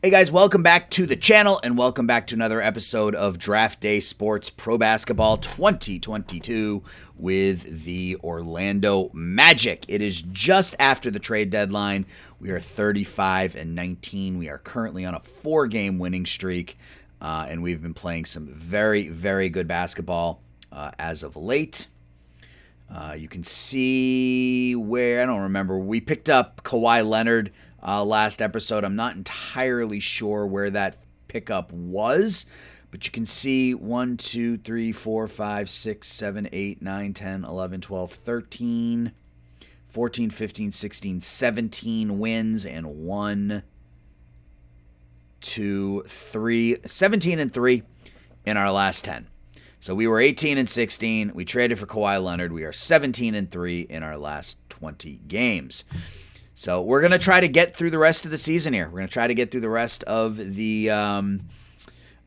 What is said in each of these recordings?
Hey guys, welcome back to the channel and welcome back to another episode of Draft Day Sports Pro Basketball 2022 with the Orlando Magic. It is just after the trade deadline. We are 35-19. We are currently on a 4-game winning streak, and we've been playing some very, very good basketball as of late. You can see where, I don't remember, we picked up Kawhi Leonard last episode. I'm not entirely sure where that pickup was, but you can see 1, 2, 3, 4, 5, 6, 7, 8, 9, 10, 11, 12, 13, 14, 15, 16, 17 wins and 1, 2, 3, 17 and 3 in our last 10. So we were 18 and 16. We traded for Kawhi Leonard. We are 17 and 3 in our last 20 games. So we're going to try to get through the rest of the season here. We're going to try to get through the rest of the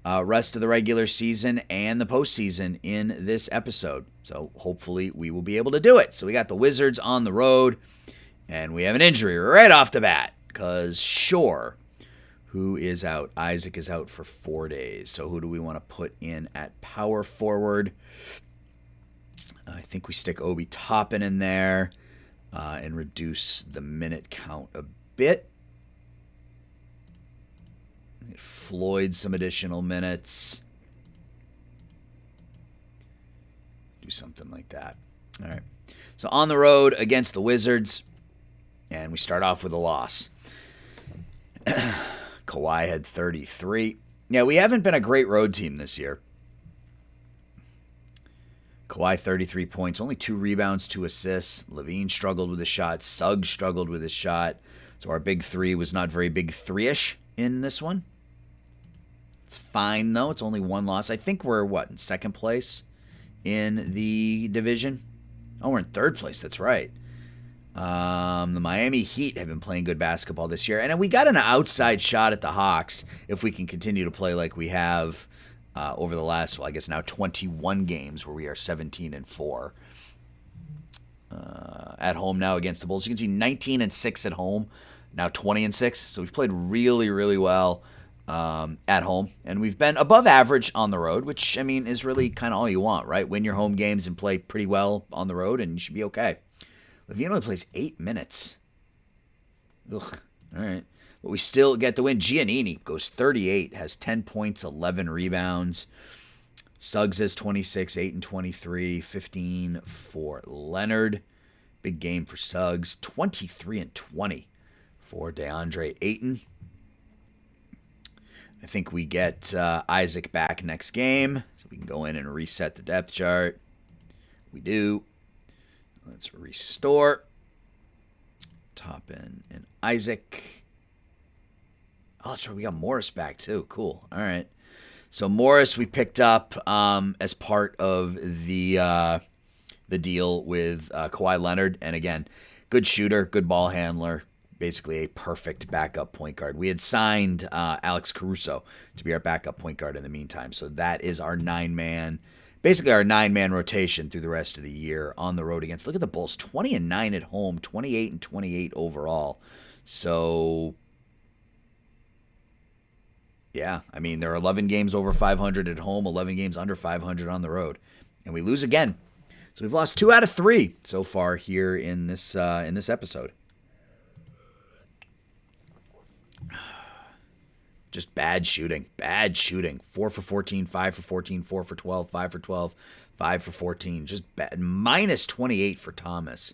regular season and the postseason in this episode. So hopefully we will be able to do it. So we got the Wizards on the road, and we have an injury right off the bat because sure, who is out? Isaac is out for 4 days. So who do we want to put in at power forward? I think we stick Obi Toppin in there. And reduce the minute count a bit. Get Floyd some additional minutes. Do something like that. All right. So on the road against the Wizards, and we start off with a loss. Kawhi had 33. Yeah, we haven't been a great road team this year. Kawhi, 33 points, only 2 rebounds, 2 assists. Levine struggled with his shot. Suggs struggled with his shot. So our big three was not very big three-ish in this one. It's fine, though. It's only 1 loss. I think we're, in second place in the division? Oh, we're in third place. That's right. The Miami Heat have been playing good basketball this year. And we got an outside shot at the Hawks if we can continue to play like we have over the last, now 21 games where we are 17 and 4 at home now against the Bulls. You can see 19 and 6 at home, now 20 and 6. So we've played really, really well at home, and we've been above average on the road, which is really kind of all you want, right? Win your home games and play pretty well on the road, and you should be okay. Levine only plays 8 minutes. Ugh. All right. But we still get the win. Giannini goes 38, has 10 points, 11 rebounds. Suggs has 26, 8 and 23, 15 for Leonard. Big game for Suggs. 23 and 20 for DeAndre Ayton. I think we get Isaac back next game, so we can go in and reset the depth chart. We do. Let's restore. Toppin and Isaac. Oh, that's right. We got Morris back, too. Cool. All right. So Morris we picked up as part of the deal with Kawhi Leonard. And, again, good shooter, good ball handler, basically a perfect backup point guard. We had signed Alex Caruso to be our backup point guard in the meantime. So that is our 9-man, basically our 9-man rotation through the rest of the year on the road against. Look at the Bulls, 20 and 9 at home, 28 and 28 overall. So yeah, there are 11 games over 500 at home, 11 games under 500 on the road, and we lose again. So we've lost 2 out of 3 so far here in this episode. Just bad shooting. 4 for 14, 5 for 14, 4 for 12, 5 for 12, 5 for 14. Just bad. Minus 28 for Thomas.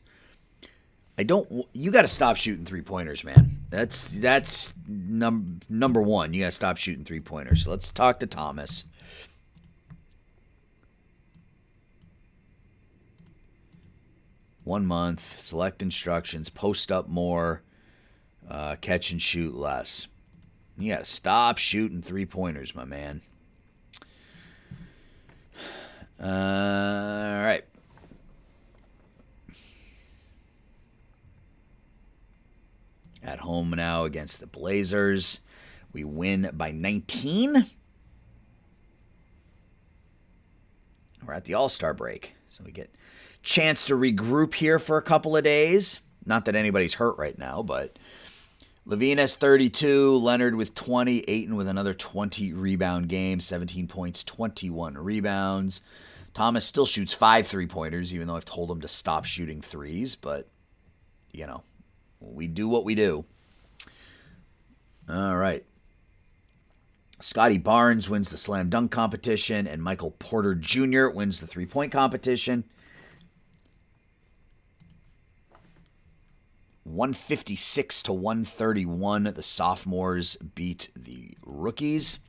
You got to stop shooting 3-pointers, man. That's number one. You got to stop shooting 3-pointers. So let's talk to Thomas. One month, select instructions, post up more, catch and shoot less. You got to stop shooting 3-pointers, my man. All right. At home now against the Blazers. We win by 19. We're at the All-Star break. So we get a chance to regroup here for a couple of days. Not that anybody's hurt right now, but Levine has 32, Leonard with 20, Ayton with another 20 rebound game, 17 points, 21 rebounds. Thomas still shoots 5 3-pointers, even though I've told him to stop shooting threes, but, you know, we do what we do. All right. Scotty Barnes wins the slam dunk competition, and Michael Porter Jr. wins the three-point competition. 156 to 131, the sophomores beat the rookies.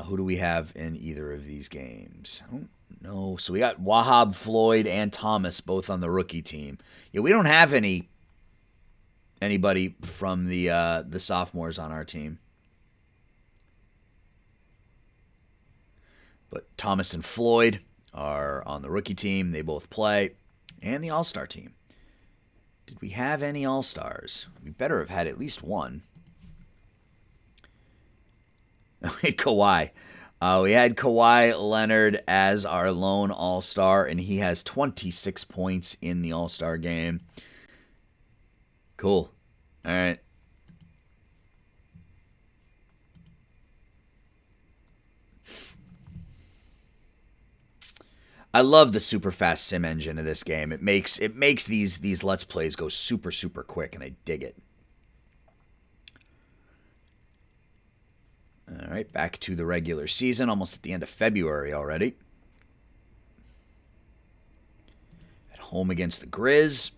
Who do we have in either of these games? I don't know. So we got Wahab, Floyd, and Thomas both on the rookie team. Yeah, we don't have anybody from the sophomores on our team. But Thomas and Floyd are on the rookie team. They both play. And the all-star team. Did we have any all-stars? We better have had at least one. We had Kawhi. We had Kawhi Leonard as our lone all-star, and he has 26 points in the all-star game. Cool. All right. I love the super fast sim engine of this game. It makes these Let's Plays go super, super quick, and I dig it. All right, back to the regular season, almost at the end of February already. At home against the Grizz.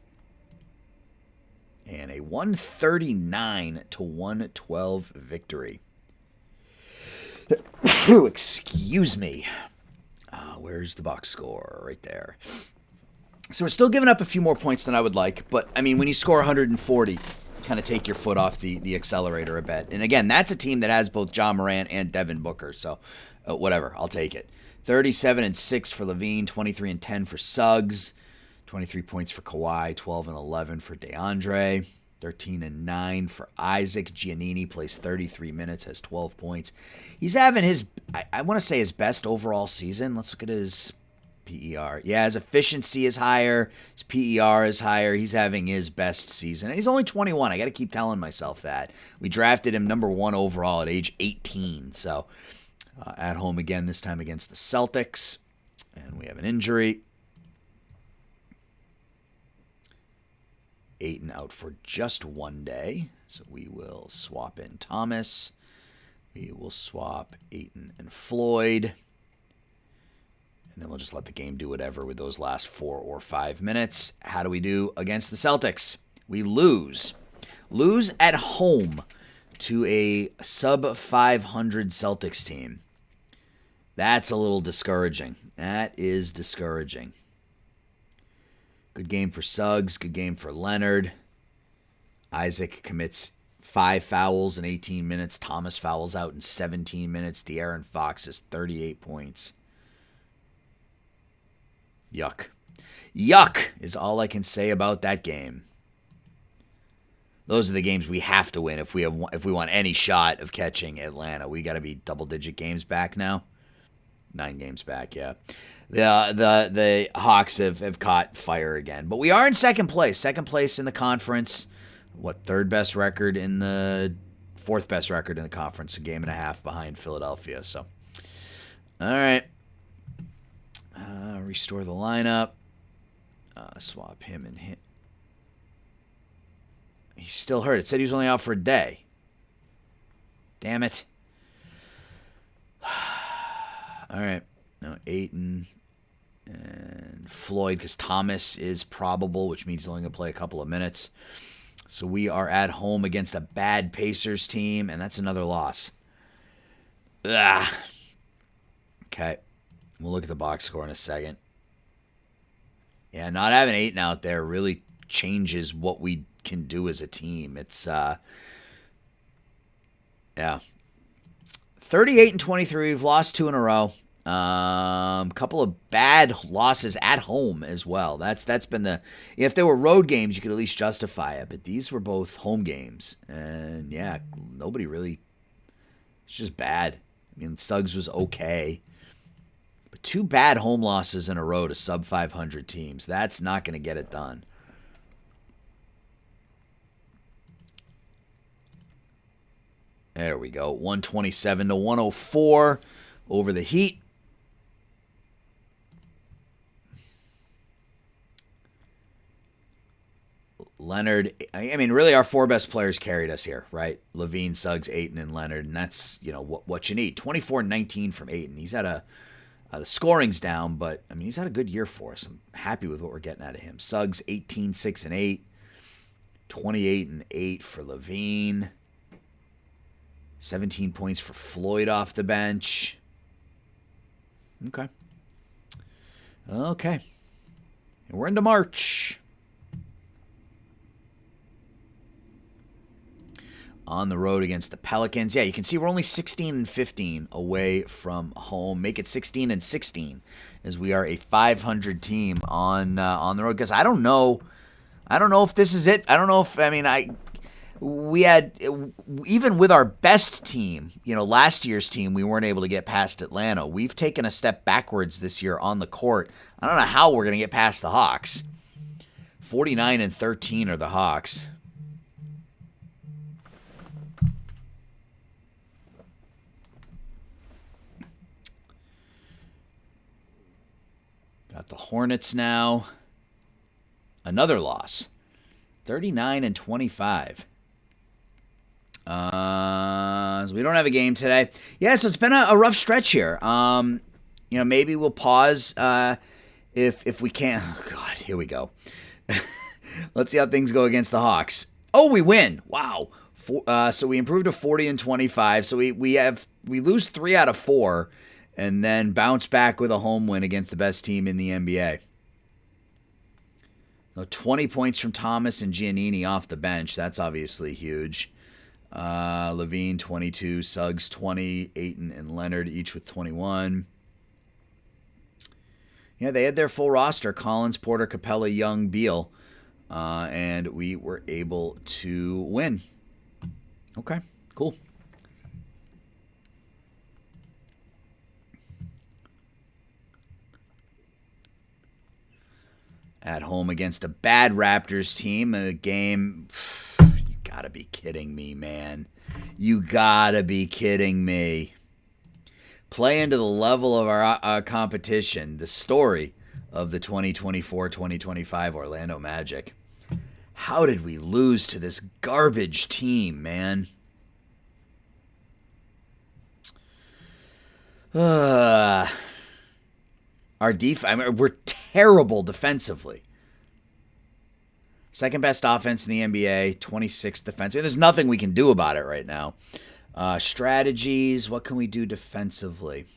And a 139 to 112 victory. Excuse me. Where's the box score? Right there. So we're still giving up a few more points than I would like. But, I mean, when you score 140, kind of take your foot off the accelerator a bit. And, again, that's a team that has both John Morant and Devin Booker. So, whatever. I'll take it. 37-6 for Levine. 23-10 for Suggs. 23 points for Kawhi. 12-11 for DeAndre. 13-9 for Isaac. Giannini plays 33 minutes, has 12 points. He's having his, I want to say his best overall season. Let's look at his PER. Yeah, his efficiency is higher. His PER is higher. He's having his best season. And he's only 21. I got to keep telling myself that. We drafted him number 1 overall at age 18. So at home again, this time against the Celtics. And we have an injury. Ayton out for just 1 day. So we will swap in Thomas. We will swap Ayton and Floyd. And then we'll just let the game do whatever with those last 4 or 5 minutes. How do we do against the Celtics? We lose. Lose at home to a sub-500 Celtics team. That's a little discouraging. That is discouraging. Good game for Suggs. Good game for Leonard. Isaac commits 5 fouls in 18 minutes. Thomas fouls out in 17 minutes. De'Aaron Fox has 38 points. Yuck. Yuck is all I can say about that game. Those are the games we have to win if we want any shot of catching Atlanta. We got to be double-digit games back now. 9 games back, yeah. The Hawks have caught fire again. But we are in second place. Second place in the conference. Third best record in the... Fourth best record in the conference. A game and a half behind Philadelphia. So, all right. Restore the lineup. Swap him and him. He's still hurt. It said he was only out for a day. Damn it. All right. Now Ayton and Floyd, because Thomas is probable, which means he's only going to play a couple of minutes. So we are at home against a bad Pacers team, and that's another loss. Ugh. Okay. We'll look at the box score in a second. Yeah, not having Ayton out there really changes what we can do as a team. It's, yeah. 38-23. We've lost 2 in a row. Couple of bad losses at home as well. That's been the... If they were road games, you could at least justify it. But these were both home games. And, yeah, nobody really... It's just bad. I mean, Suggs was okay. But 2 bad home losses in a row to sub-500 teams. That's not going to get it done. There we go. 127 to 104 over the Heat. Leonard, I mean, really our four best players carried us here, right? Levine, Suggs, Ayton, and Leonard, and that's, what you need. 24-19 from Ayton. He's had the scoring's down, but, I mean, he's had a good year for us. I'm happy with what we're getting out of him. Suggs, 18, 6, and 8. 28 and 8 for Levine. 17 points for Floyd off the bench. Okay. And we're into March. On the road against the Pelicans. Yeah, you can see we're only 16 and 15 away from home. Make it 16 and 16 as we are a 500 team on the road. Because I don't know if this is it. I don't know if we had, even with our best team, last year's team, we weren't able to get past Atlanta. We've taken a step backwards this year on the court. I don't know how we're going to get past the Hawks. 49 and 13 are the Hawks. Got the Hornets now. Another loss. 39 and 25. So we don't have a game today. Yeah, so it's been a rough stretch here. Maybe we'll pause if we can. Oh, God, here we go. Let's see how things go against the Hawks. Oh, we win. Wow. So we improved to 40 and 25. So we lose 3 out of 4 and then bounce back with a home win against the best team in the NBA. So 20 points from Thomas and Giannini off the bench. That's obviously huge. Levine, 22. Suggs, 20. Ayton and Leonard each with 21. Yeah, they had their full roster. Collins, Porter, Capella, Young, Beal. And we were able to win. Okay, cool. At home against a bad Raptors team. A game, you gotta be kidding me, man. You gotta be kidding me. Play into the level of our competition. The story of the 2024-2025 Orlando Magic. How did we lose to this garbage team, man? We're terrible defensively. Second best offense in the NBA, 26th defense. There's nothing we can do about it right now. Strategies, what can we do defensively?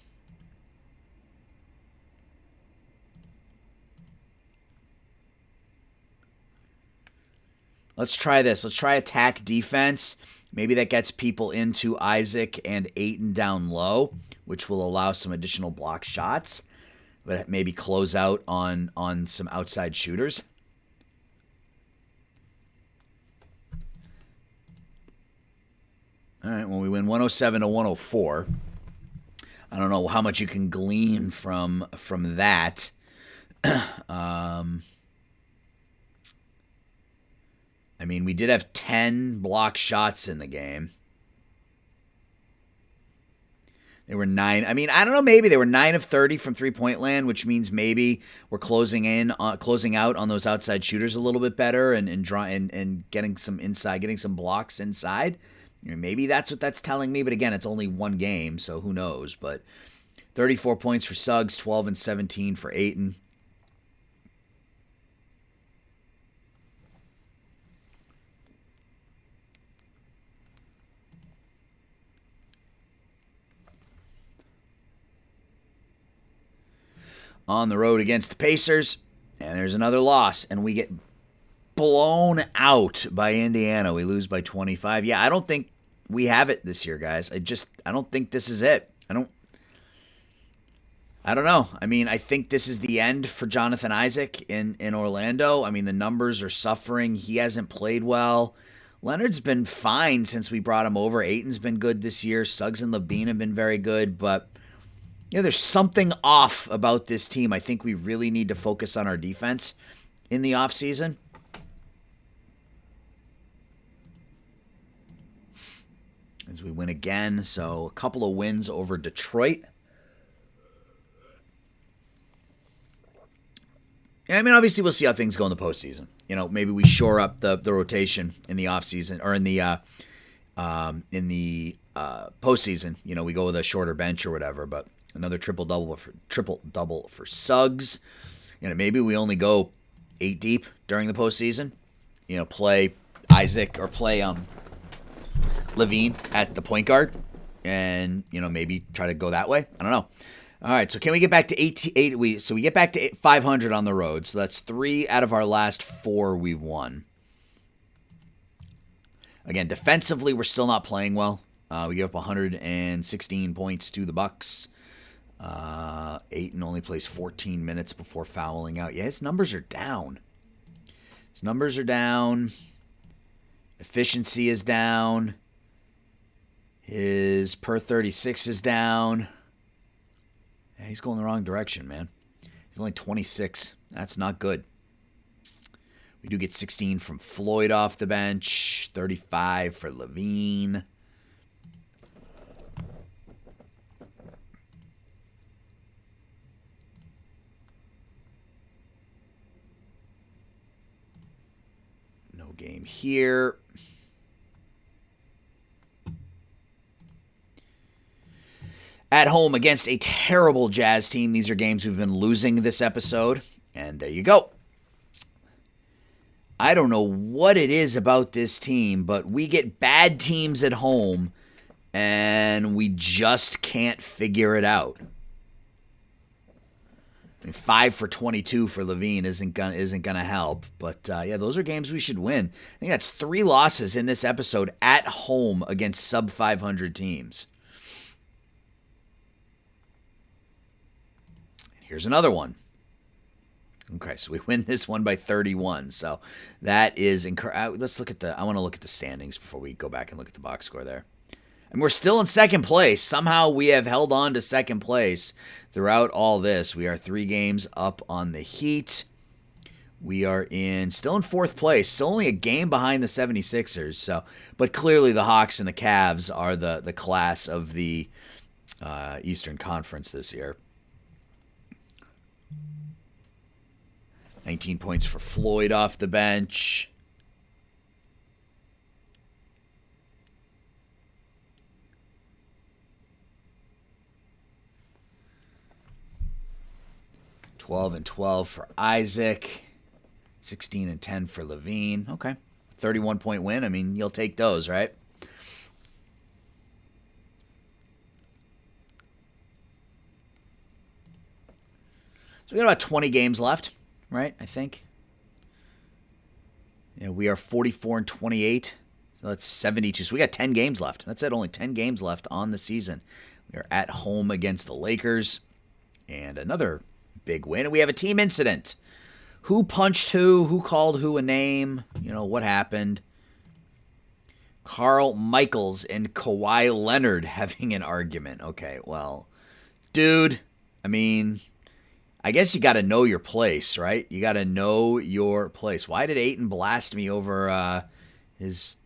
Let's try this. Let's try attack defense. Maybe that gets people into Isaac and Ayton down low, which will allow some additional block shots, but maybe close out on some outside shooters. All right, well, we win 107 to 104. I don't know how much you can glean from that. We did have 10 block shots in the game. They were 9. I don't know. Maybe they were 9 of 30 from three-point land, which means maybe we're closing out on those outside shooters a little bit better and getting some inside, getting some blocks inside. Maybe that's what that's telling me. But again, it's only one game, so who knows? But 34 points for Suggs, 12 and 17 for Ayton. On the road against the Pacers, and there's another loss, and we get blown out by Indiana. We lose by 25. Yeah, I don't think we have it this year, guys. I don't think this is it. I don't know. I think this is the end for Jonathan Isaac in Orlando. The numbers are suffering. He hasn't played well. Leonard's been fine since we brought him over. Ayton's been good this year. Suggs and Levine have been very good, but there's something off about this team. I think we really need to focus on our defense in the offseason. as we win again. So a couple of wins over Detroit. And I mean, obviously, we'll see how things go in the postseason. Maybe we shore up the rotation in the offseason or in the postseason. We go with a shorter bench or whatever. But another triple double for Suggs. Maybe we only go 8 deep during the postseason. Play Isaac or play Levine at the point guard, and maybe try to go that way. I don't know. All right, so can we get back to 8? So we get back to 500 on the road. So that's 3 out of our last 4 we've won. Again, defensively, we're still not playing well. We give up 116 points to the Bucks. Ayton only plays 14 minutes before fouling out. Yeah, his numbers are down. Efficiency is down. His per 36 is down. Yeah, he's going the wrong direction, man. He's only 26. That's not good. We do get 16 from Floyd off the bench. 35 for Levine. No game here. At home against a terrible Jazz team. These are games we've been losing this episode. And there you go. I don't know what it is about this team, but we get bad teams at home, and we just can't figure it out. 5 for 22 for Levine isn't gonna help. But, yeah, those are games we should win. I think that's 3 losses in this episode at home against sub-500 teams. Here's another one. Okay, so we win this one by 31. So that is incredible. I want to look at the standings before we go back and look at the box score there. And we're still in second place. Somehow we have held on to second place throughout all this. We are 3 games up on the Heat. We are still in fourth place. Still only a game behind the 76ers. But clearly the Hawks and the Cavs are the class of the Eastern Conference this year. 19 points for Floyd off the bench. $12 for Isaac. 16-10 for Levine. Okay. 31-point win. I mean, you'll take those, right? So we got about 20 games left. Right, I think. Yeah, we are 44-28. So that's 72. So we got 10 games left. That's it, only 10 games left on the season. We are at home against the Lakers. And another big win. And we have a team incident. Who punched who? Who called who a name? What happened? Carl Michaels and Kawhi Leonard having an argument. Okay, well, dude, I mean, I guess you got to know your place, right? You got to know your place. Why did Ayton blast me over his...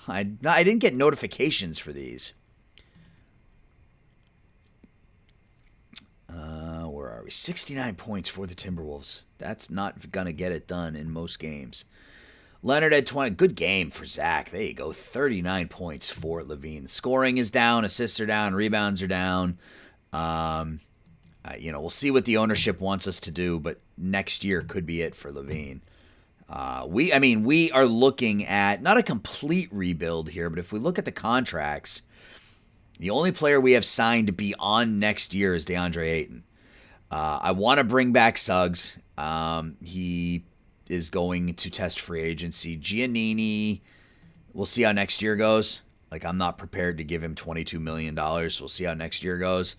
I didn't get notifications for these. Where are we? 69 points for the Timberwolves. That's not going to get it done in most games. Leonard had 20. Good game for Zach. There you go. 39 points for Levine. Scoring is down. Assists are down. Rebounds are down. We'll see what the ownership wants us to do, but next year could be it for Levine. We are looking at not a complete rebuild here, but if we look at the contracts, the only player we have signed beyond next year is DeAndre Ayton. I want to bring back Suggs. He is going to test free agency. Giannini, we'll see how next year goes. I'm not prepared to give him $22 million. We'll see how next year goes.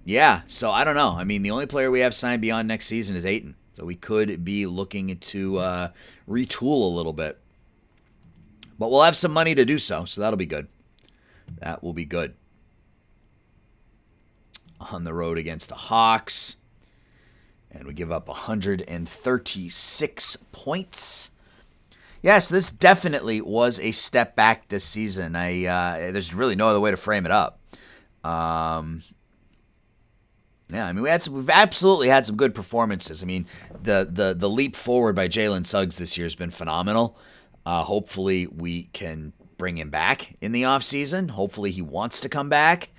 Yeah, so I don't know. I mean, the only player we have signed beyond next season is Ayton. So we could be looking to retool a little bit. But we'll have some money to do so that'll be good. That will be good. On the road against the Hawks. And we give up 136 points. Yes, this definitely was a step back this season. There's really no other way to frame it up. Yeah, I mean we've absolutely had some good performances. I mean the leap forward by Jalen Suggs this year has been phenomenal. Hopefully we can bring him back in the offseason. Hopefully he wants to come back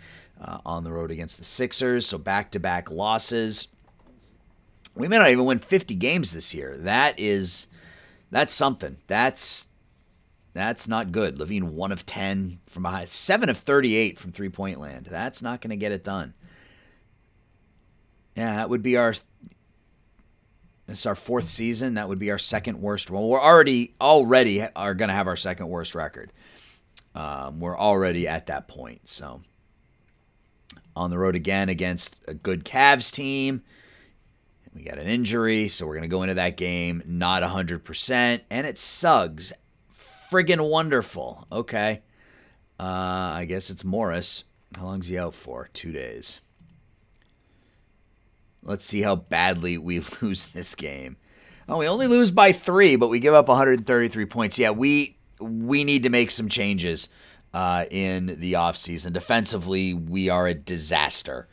on the road against the Sixers. So back-to-back losses. We may not even win 50 games this year. That's something. That's not good. Levine 1 of 10 from behind, 7 of 38 from three-point land. That's not going to get it done. Yeah, that would be this is our fourth season. That would be our second worst. Well, we're already are going to have our second worst record. We're already at that point. So on the road again against a good Cavs team. We got an injury, so we're going to go into that game not 100%. And it's Suggs. Friggin' wonderful. Okay. I guess it's Morris. How long's he out for? 2 days. Let's see how badly we lose this game. Oh, we only lose by 3, but we give up 133 points. Yeah, we need to make some changes in the offseason. Defensively, we are a disaster.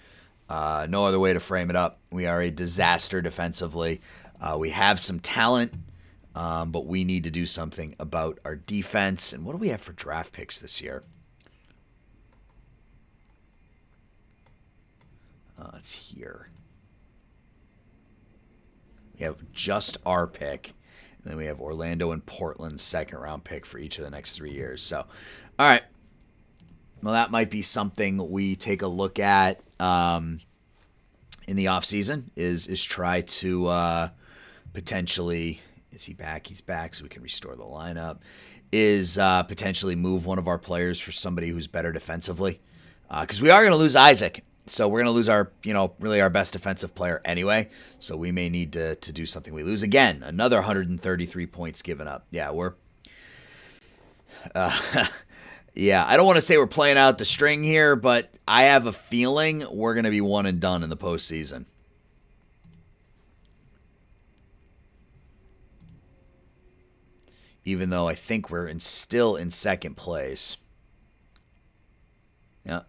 No other way to frame it up. We are a disaster defensively. We have some talent, but we need to do something about our defense. And what do we have for draft picks this year? It's here. We have just our pick. And then we have Orlando and Portland's second-round pick for each of the next 3 years. So, all right. Well, that might be something we take a look at in the offseason is try to potentially – is he back? He's back, so we can restore the lineup. Is potentially move one of our players for somebody who's better defensively. Because we are going to lose Isaac. So we're going to lose our, really our best defensive player anyway. So we may need to do something. We lose again. Another 133 points given up. Yeah, yeah, I don't want to say we're playing out the string here, but I have a feeling we're going to be one and done in the postseason. Even though I think we're still in second place. Yeah.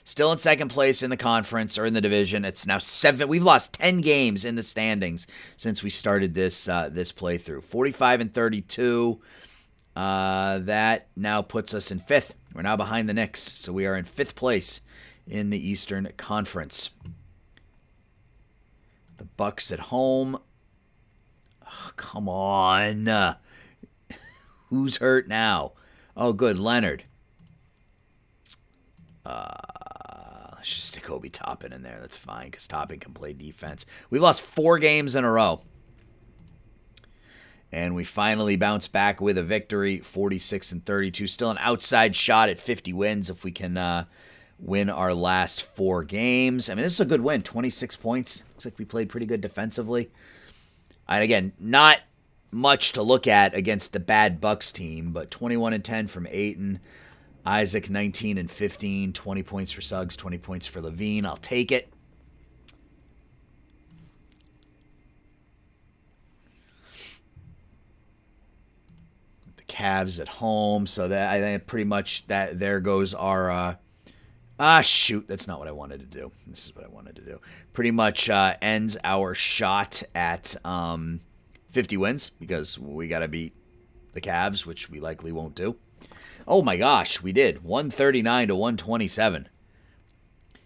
Still in second place in the conference or in the division. It's now 7. We've lost 10 games in the standings since we started this playthrough. 45 and 32. That now puts us in 5th. We're now behind the Knicks, so we are in 5th place in the Eastern Conference. The Bucks at home. Oh, come on. Who's hurt now? Oh, good, Leonard. Let's just stick Obi Toppin in there. That's fine because Toppin can play defense. We've lost 4 games in a row. And we finally bounce back with a victory, 46 and 32. Still an outside shot at 50 wins if we can win our last 4 games. I mean, this is a good win, 26 points. Looks like we played pretty good defensively. And again, not much to look at against a bad Bucks team, but 21 and 10 from Ayton. Isaac, 19 and 15, 20 points for Suggs, 20 points for Levine. I'll take it. The Cavs at home, so that I think pretty much that there goes our shoot, that's not what I wanted to do. This is what I wanted to do. Pretty much ends our shot at 50 wins because we got to beat the Cavs, which we likely won't do. Oh my gosh, we did. 139 to 127.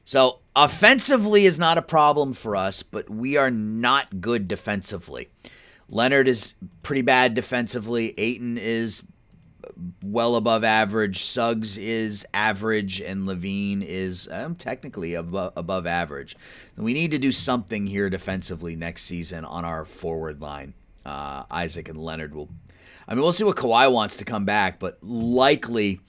So offensively is not a problem for us, but we are not good defensively. Leonard is pretty bad defensively. Ayton is well above average. Suggs is average, and Levine is technically above average. We need to do something here defensively next season on our forward line. Isaac and Leonard will... I mean, we'll see what Kawhi wants to come back, but likely,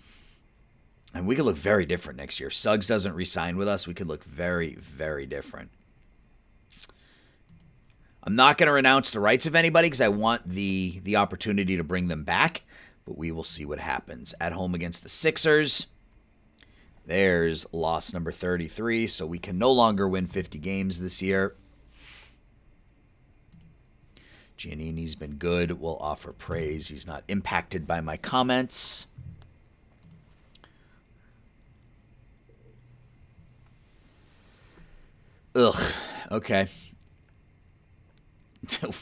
and we could look very different next year. Suggs doesn't re-sign with us. We could look very, very different. I'm not going to renounce the rights of anybody because I want the opportunity to bring them back, but we will see what happens. At home against the Sixers, there's loss number 33, so we can no longer win 50 games this year. Giannini's been good. We'll offer praise. He's not impacted by my comments. Ugh. Okay.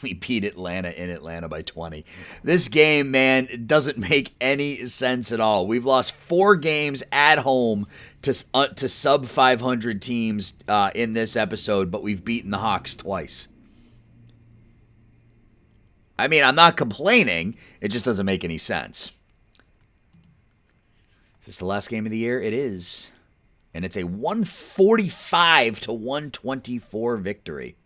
We beat Atlanta in Atlanta by 20. This game, man, it doesn't make any sense at all. We've lost 4 games at home to sub 500 teams in this episode, but we've beaten the Hawks twice. I mean, I'm not complaining. It just doesn't make any sense. Is this the last game of the year? It is. And it's a 145 to 124 victory.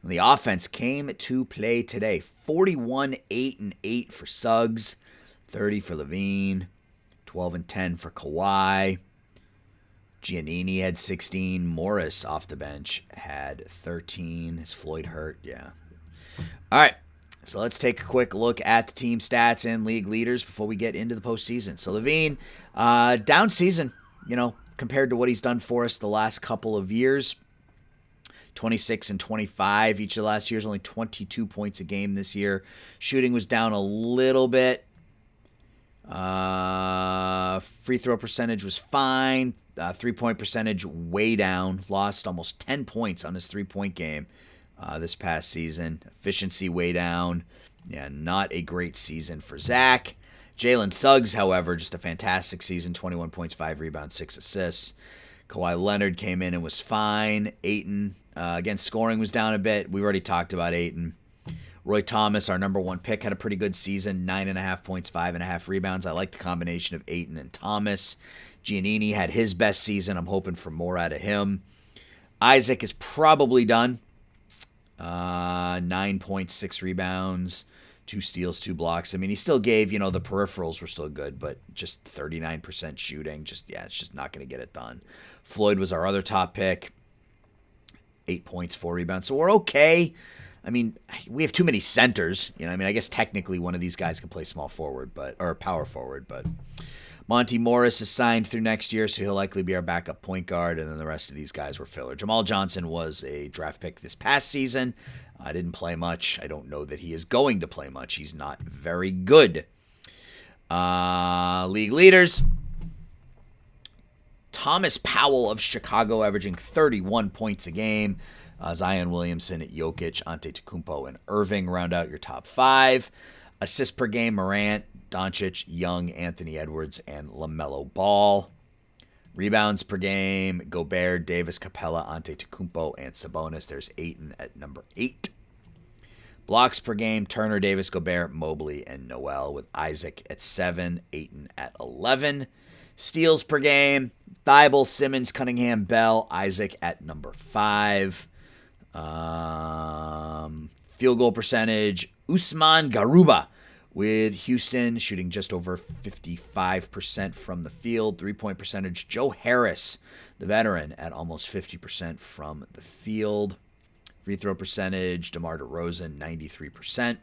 The offense came to play today. 41, 8, and 8 for Suggs. 30 for Levine. 12 and 10 for Kawhi. Giannini had 16. Morris off the bench had 13. Is Floyd hurt? Yeah. All right. So let's take a quick look at the team stats and league leaders before we get into the postseason. So Levine, down season, compared to what he's done for us the last couple of years. 26 and 25 each of the last years, only 22 points a game this year. Shooting was down a little bit. Free throw percentage was fine. 3-point percentage way down. Lost almost 10 points on his 3-point game this past season. Efficiency way down. Yeah, not a great season for Zach. Jalen Suggs, however, just a fantastic season. 21 points, 5 rebounds, 6 assists. Kawhi Leonard came in and was fine. Ayton, again, scoring was down a bit. We already talked about Ayton. Roy Thomas, our number 1 pick, had a pretty good season. 9.5 points, 5.5 rebounds. I like the combination of Ayton and Thomas. Giannini had his best season. I'm hoping for more out of him. Isaac is probably done. 9 points, 6 rebounds, 2 steals, 2 blocks. I mean, he still gave, the peripherals were still good, but just 39% shooting. It's just not going to get it done. Floyd was our other top pick. 8 points, 4 rebounds. So we're okay. I mean, we have too many centers. I guess technically one of these guys can play small forward, or power forward, but Monty Morris is signed through next year, so he'll likely be our backup point guard, and then the rest of these guys were filler. Jamal Johnson was a draft pick this past season. I didn't play much. I don't know that he is going to play much. He's not very good. League leaders. Thomas Powell of Chicago averaging 31 points a game. Zion Williamson, Jokic, Antetokounmpo, and Irving round out your top 5. Assists per game, Morant, Doncic, Young, Anthony Edwards, and LaMelo Ball. Rebounds per game, Gobert, Davis, Capella, Antetokounmpo, and Sabonis. There's Ayton at number 8. Blocks per game, Turner, Davis, Gobert, Mobley, and Noel, with Isaac at 7, Ayton at 11. Steals per game, Thibault, Simmons, Cunningham, Bell, Isaac at number 5. Field goal percentage, Usman Garuba with Houston, shooting just over 55% from the field. 3-point percentage, Joe Harris, the veteran, at almost 50% from the field. Free throw percentage, DeMar DeRozan, 93%.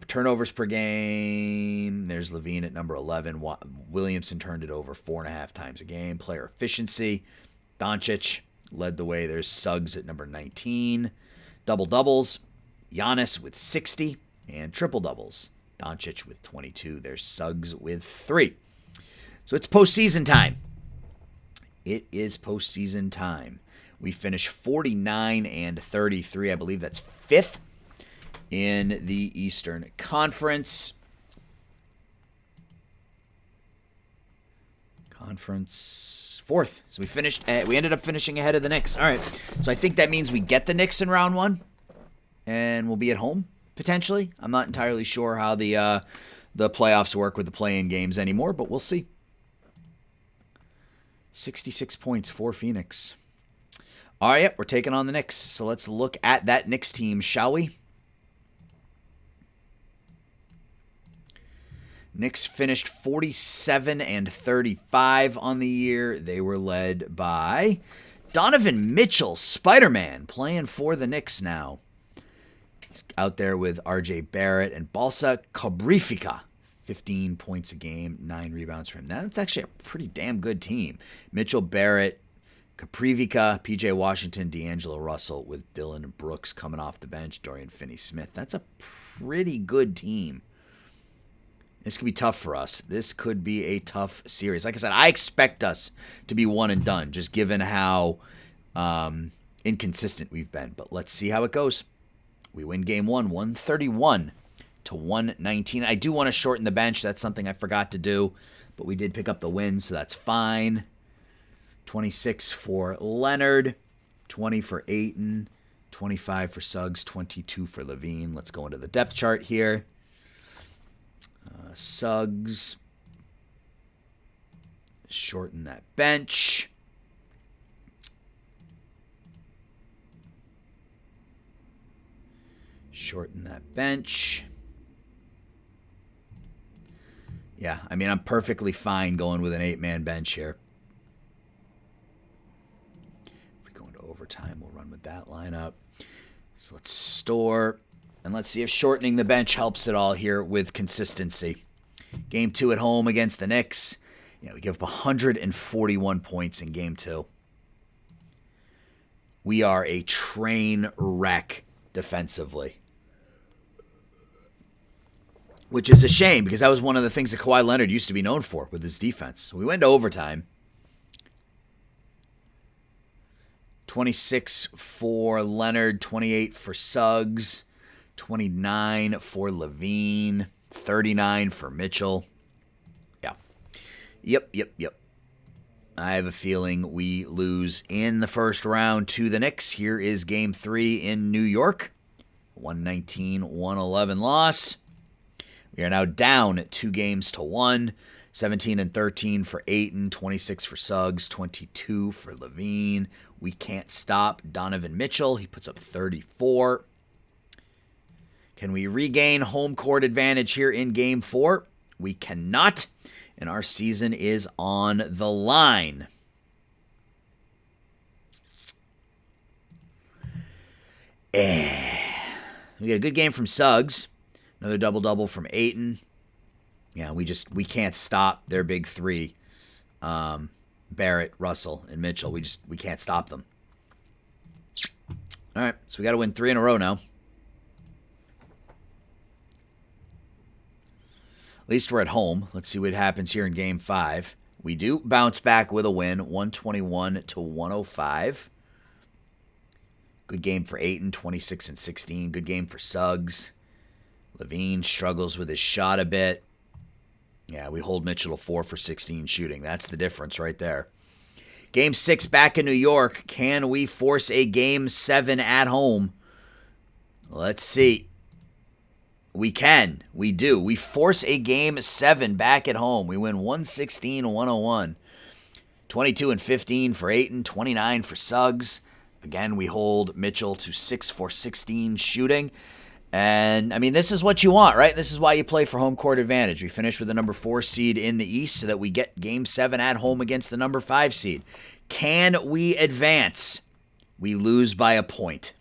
Turnovers per game, there's Levine at number 11. Williamson turned it over 4.5 times a game. Player efficiency, Doncic led the way. There's Suggs at number 19. Double-doubles, Giannis with 60. And triple-doubles, Doncic with 22. There's Suggs with 3. So it's postseason time. It is postseason time. We finished 49 and 33. I believe that's 5th in the Eastern Conference. Conference 4th. So we ended up finishing ahead of the Knicks. All right. So I think that means we get the Knicks in round 1 and we'll be at home potentially. I'm not entirely sure how the playoffs work with the play-in games anymore, but we'll see. 66 points for Phoenix. All right, we're taking on the Knicks. So let's look at that Knicks team, shall we? Knicks finished 47 and 35 on the year. They were led by Donovan Mitchell, Spider-Man, playing for the Knicks now. He's out there with R.J. Barrett and Balsa Kobrifica. 15 points a game, 9 rebounds for him. That's actually a pretty damn good team. Mitchell, Barrett, Kaprivika, P.J. Washington, D'Angelo Russell with Dylan Brooks coming off the bench, Dorian Finney-Smith. That's a pretty good team. This could be tough for us. This could be a tough series. Like I said, I expect us to be one and done, just given how inconsistent we've been. But let's see how it goes. We win game 1, 131 to 119. I do want to shorten the bench. That's something I forgot to do, but we did pick up the win, so that's fine. 26 for Leonard, 20 for Ayton, 25 for Suggs, 22 for Levine. Let's go into the depth chart here. Suggs, shorten that bench. Shorten that bench. Yeah, I mean, I'm perfectly fine going with an 8-man bench here. If we go into overtime, we'll run with that lineup. So let's store, and let's see if shortening the bench helps at all here with consistency. Game 2 at home against the Knicks. Yeah, we give up 141 points in Game 2. We are a train wreck defensively. Which is a shame, because that was one of the things that Kawhi Leonard used to be known for with his defense. So we went to overtime. 26 for Leonard, 28 for Suggs, 29 for Levine, 39 for Mitchell. Yeah. Yep. I have a feeling we lose in the first round to the Knicks. Here is Game 3 in New York. 119-111 loss. We are now down 2 games to 1. 17 and 13 for Ayton, 26 for Suggs, 22 for Levine. We can't stop Donovan Mitchell. He puts up 34. Can we regain home court advantage here in Game 4? We cannot, and our season is on the line. We got a good game from Suggs. Another double-double from Ayton. Yeah, we can't stop their big three. Barrett, Russell, and Mitchell. We can't stop them. All right, so we got to win 3 in a row now. At least we're at home. Let's see what happens here in Game 5. We do bounce back with a win, 121-105. Good game for Ayton, 26 and 16. Good game for Suggs. Levine struggles with his shot a bit. Yeah, we hold Mitchell to 4 for 16 shooting. That's the difference right there. Game 6 back in New York. Can we force a Game 7 at home? Let's see. We can. We do. We force a Game 7 back at home. We win 116-101. 22 and 15 for Ayton. 29 for Suggs. Again, we hold Mitchell to 6 for 16 shooting. And, I mean, this is what you want, right? This is why you play for home court advantage. We finish with the number 4 seed in the East so that we get Game 7 at home against the number 5 seed. Can we advance? We lose by a point.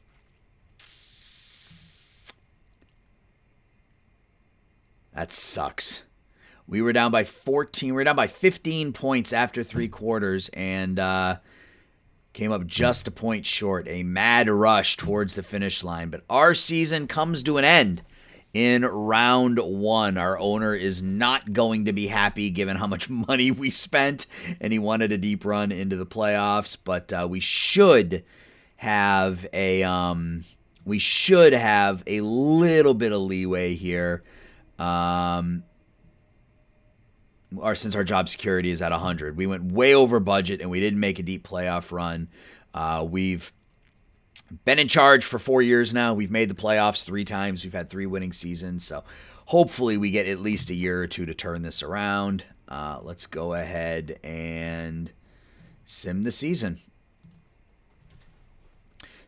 That sucks. We were down by 14. We were down by 15 points after 3 quarters and came up just a point short. A mad rush towards the finish line. But our season comes to an end in round 1. Our owner is not going to be happy given how much money we spent, and he wanted a deep run into the playoffs. But we should have a little bit of leeway here. Since our job security is at 100. We went way over budget and we didn't make a deep playoff run. We've been in charge for 4 years now. We've made the playoffs 3 times. We've had 3 winning seasons. So hopefully we get at least a year or 2 to turn this around. Let's go ahead and sim the season.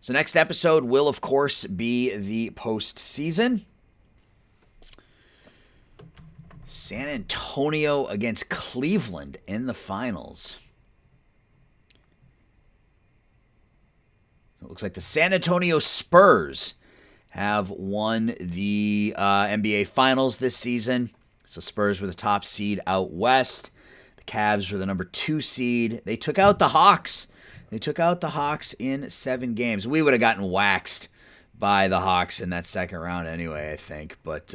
So next episode will, of course, be the postseason. San Antonio against Cleveland in the finals. It looks like the San Antonio Spurs have won the NBA Finals this season. So Spurs were the top seed out west. The Cavs were the number 2 seed. They took out the Hawks. They took out the Hawks in 7 games. We would have gotten waxed by the Hawks in that second round anyway, I think. But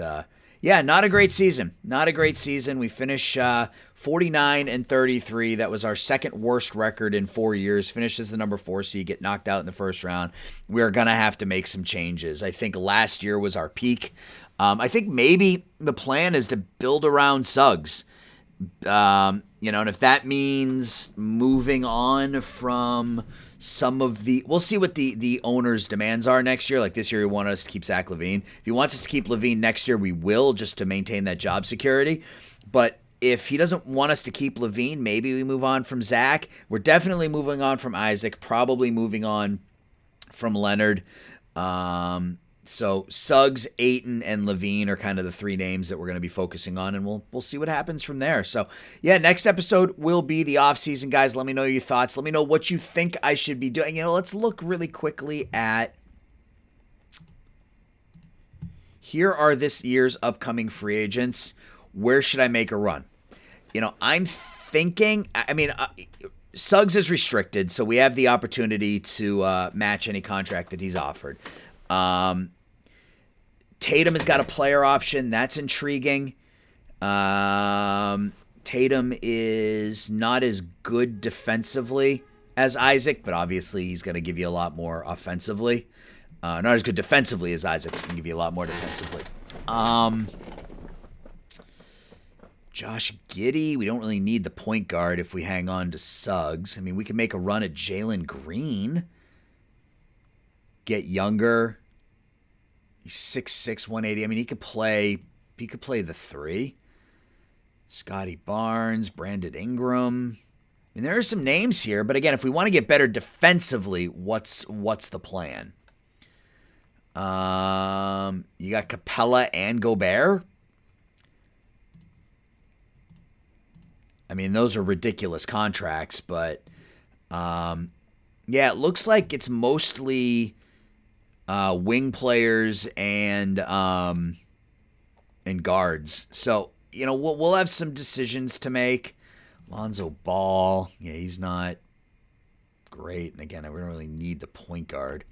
yeah, not a great season. Not a great season. We finished 49-33. That was our second worst record in 4 years. Finished as the number 4 seed, get knocked out in the first round. We're going to have to make some changes. I think last year was our peak. I think maybe the plan is to build around Suggs. And if that means moving on from some of we'll see what the owner's demands are next year. Like this year, he wanted us to keep Zach LaVine. If he wants us to keep LaVine next year, we will, just to maintain that job security. But if he doesn't want us to keep LaVine, maybe we move on from Zach. We're definitely moving on from Isaac, probably moving on from Leonard. So Suggs, Ayton, and LaVine are kind of the 3 names that we're going to be focusing on, and we'll see what happens from there. So, yeah, next episode will be the offseason, guys. Let me know your thoughts. Let me know what you think I should be doing. Let's look really quickly at here are this year's upcoming free agents. Where should I make a run? I'm thinking, Suggs is restricted, so we have the opportunity to match any contract that he's offered. Tatum has got a player option. That's intriguing. Tatum is not as good defensively as Isaac, but obviously he's going to give you a lot more offensively. Not as good defensively as Isaac. He's going to give you a lot more defensively. Josh Giddey, we don't really need the point guard if we hang on to Suggs. We can make a run at Jalen Green. Get younger. He's 6'6", 180. He could play the 3. Scotty Barnes, Brandon Ingram. There are some names here, but again, if we want to get better defensively, what's the plan? You got Capella and Gobert. Those are ridiculous contracts, but yeah, it looks like it's mostly wing players and guards. So, we'll have some decisions to make. Lonzo Ball, yeah, he's not great. And again, we don't really need the point guard.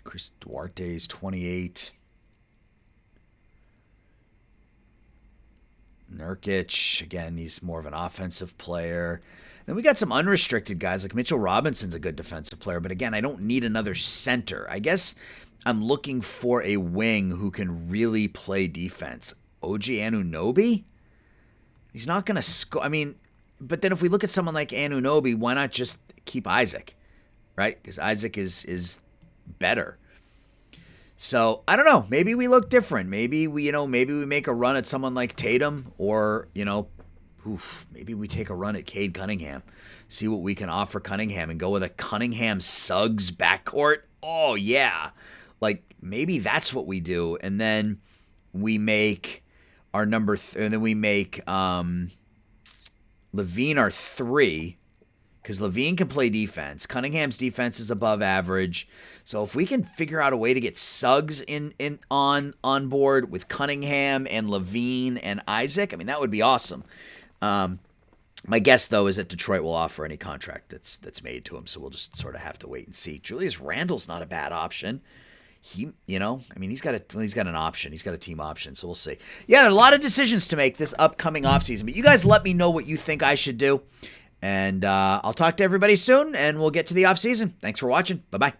Chris Duarte's 28. Nurkic, again, he's more of an offensive player. Then we got some unrestricted guys, like Mitchell Robinson's a good defensive player, but again, I don't need another center. I guess I'm looking for a wing who can really play defense. OG Anunoby? He's not going to score. But then if we look at someone like Anunoby, why not just keep Isaac, right? Because Isaac is better. So, I don't know. Maybe we look different. Maybe we make a run at someone like Tatum, or, maybe we take a run at Cade Cunningham. See what we can offer Cunningham and go with a Cunningham Suggs backcourt. Oh, yeah. Maybe that's what we do. And then we make our and then we make LaVine our 3. Because LaVine can play defense. Cunningham's defense is above average. So if we can figure out a way to get Suggs on board with Cunningham and LaVine and Isaac, that would be awesome. My guess, though, is that Detroit will offer any contract that's made to him. So we'll just sort of have to wait and see. Julius Randle's not a bad option. He's got an option. He's got a team option. So we'll see. Yeah, there are a lot of decisions to make this upcoming offseason. But you guys let me know what you think I should do. And I'll talk to everybody soon, and we'll get to the offseason. Thanks for watching. Bye-bye.